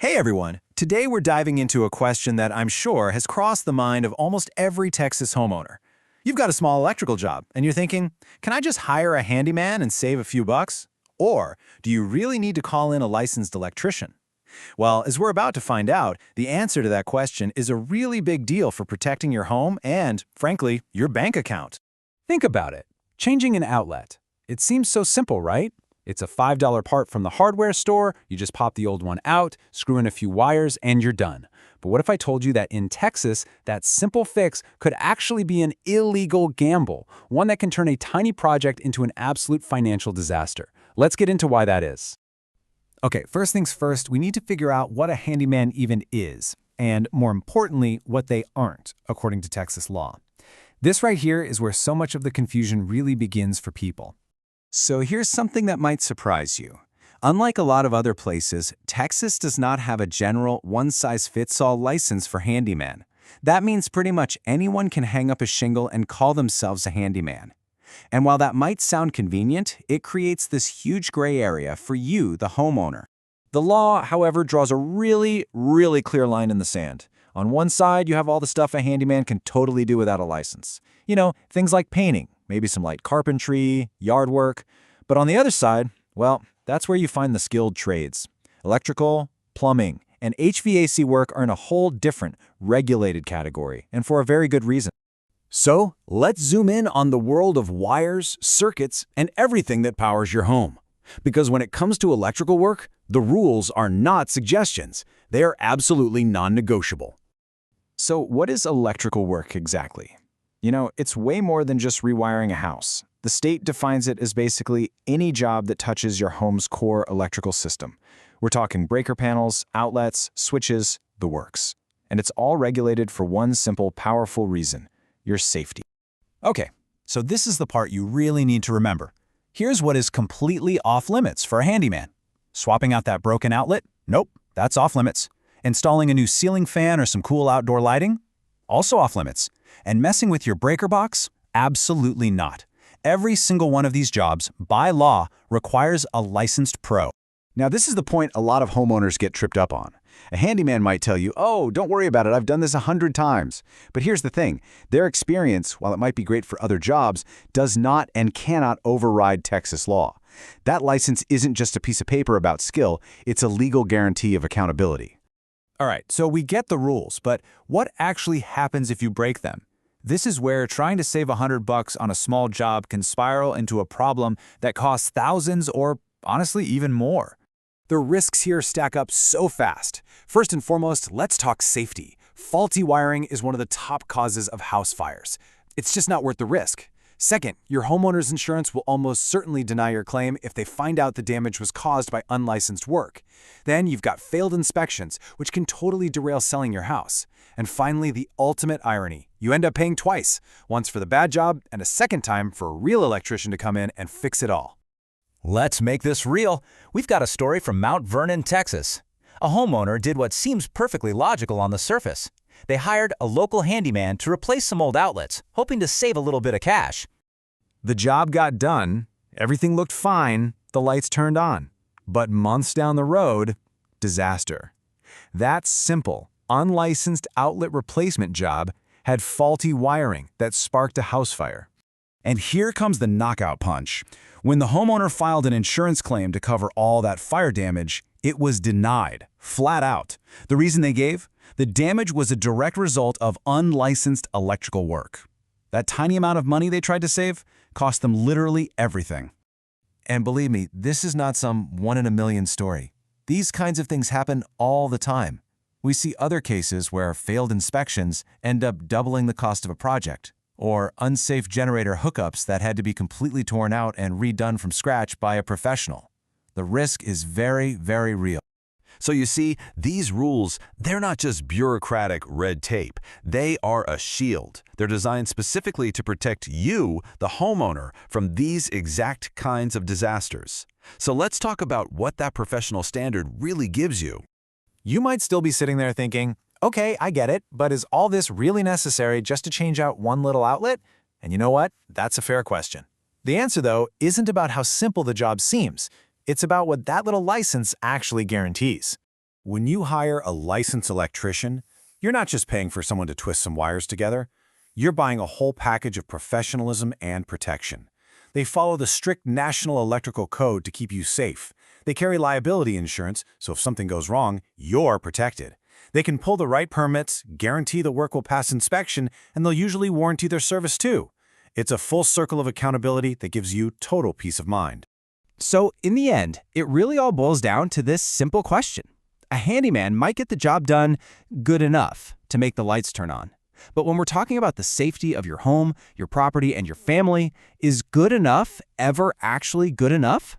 Hey everyone! Today we're diving into a question that I'm sure has crossed the mind of almost every Texas homeowner. You've got a small electrical job, and you're thinking, can I just hire a handyman and save a few bucks? Or do you really need to call in a licensed electrician? Well, as we're about to find out, the answer to that question is a really big deal for protecting your home and, frankly, your bank account. Think about it. Changing an outlet. It seems so simple, right? It's a $5 part from the hardware store, you just pop the old one out, screw in a few wires, and you're done. But what if I told you that in Texas, that simple fix could actually be an illegal gamble, one that can turn a tiny project into an absolute financial disaster? Let's get into why that is. Okay, first things first, we need to figure out what a handyman even is, and more importantly, what they aren't, according to Texas law. This right here is where so much of the confusion really begins for people. So here's something that might surprise you. Unlike a lot of other places, Texas does not have a general one-size-fits-all license for handyman. That means pretty much anyone can hang up a shingle and call themselves a handyman. And while that might sound convenient, it creates this huge gray area for you, the homeowner. The law, however, draws a really clear line in the sand. On one side, you have all the stuff a handyman can totally do without a license. You know, things like painting, maybe some light carpentry, yard work. But on the other side, well, that's where you find the skilled trades. Electrical, plumbing, and HVAC work are in a whole different, regulated category, and for a very good reason. So, let's zoom in on the world of wires, circuits, and everything that powers your home. Because when it comes to electrical work, the rules are not suggestions. They are absolutely non-negotiable. So what is electrical work exactly? You know, it's way more than just rewiring a house. The state defines it as basically any job that touches your home's core electrical system. We're talking breaker panels, outlets, switches, the works. And it's all regulated for one simple, powerful reason: your safety. Okay, so this is the part you really need to remember. Here's what is completely off-limits for a handyman. Swapping out that broken outlet? Nope, that's off-limits. Installing a new ceiling fan or some cool outdoor lighting? Also off-limits. And messing with your breaker box? Absolutely not. Every single one of these jobs, by law, requires a licensed pro. Now, this is the point a lot of homeowners get tripped up on. A handyman might tell you, oh, don't worry about it, I've done this 100 times. But here's the thing, their experience, while it might be great for other jobs, does not and cannot override Texas law. That license isn't just a piece of paper about skill, it's a legal guarantee of accountability. All right, so we get the rules, but what actually happens if you break them? This is where trying to save $100 on a small job can spiral into a problem that costs thousands or, honestly, even more. The risks here stack up so fast. First and foremost, let's talk safety. Faulty wiring is one of the top causes of house fires. It's just not worth the risk. Second, your homeowner's insurance will almost certainly deny your claim if they find out the damage was caused by unlicensed work. Then you've got failed inspections, which can totally derail selling your house. And finally, the ultimate irony. You end up paying twice, once for the bad job and a second time for a real electrician to come in and fix it all. Let's make this real. We've got a story from Mount Vernon, Texas. A homeowner did what seems perfectly logical on the surface. They hired a local handyman to replace some old outlets, hoping to save a little bit of cash. The job got done, everything looked fine, the lights turned on. But months down the road, disaster. That simple, unlicensed outlet replacement job had faulty wiring that sparked a house fire. And here comes the knockout punch. When the homeowner filed an insurance claim to cover all that fire damage, it was denied, flat out. The reason they gave? The damage was a direct result of unlicensed electrical work. That tiny amount of money they tried to save cost them literally everything. And believe me, this is not some one-in-a-million story. These kinds of things happen all the time. We see other cases where failed inspections end up doubling the cost of a project, or unsafe generator hookups that had to be completely torn out and redone from scratch by a professional. The risk is very real. So you see, these rules, they're not just bureaucratic red tape. They are a shield. They're designed specifically to protect you, the homeowner, from these exact kinds of disasters. So let's talk about what that professional standard really gives you. You might still be sitting there thinking, okay, I get it, but is all this really necessary just to change out one little outlet? And you know what? That's a fair question. The answer, though, isn't about how simple the job seems. It's about what that little license actually guarantees. When you hire a licensed electrician, you're not just paying for someone to twist some wires together. You're buying a whole package of professionalism and protection. They follow the strict National Electrical Code to keep you safe. They carry liability insurance, so if something goes wrong, you're protected. They can pull the right permits, guarantee the work will pass inspection, and they'll usually warranty their service too. It's a full circle of accountability that gives you total peace of mind. So, in the end, it really all boils down to this simple question. A handyman might get the job done good enough to make the lights turn on. But when we're talking about the safety of your home, your property, and your family, is good enough ever actually good enough?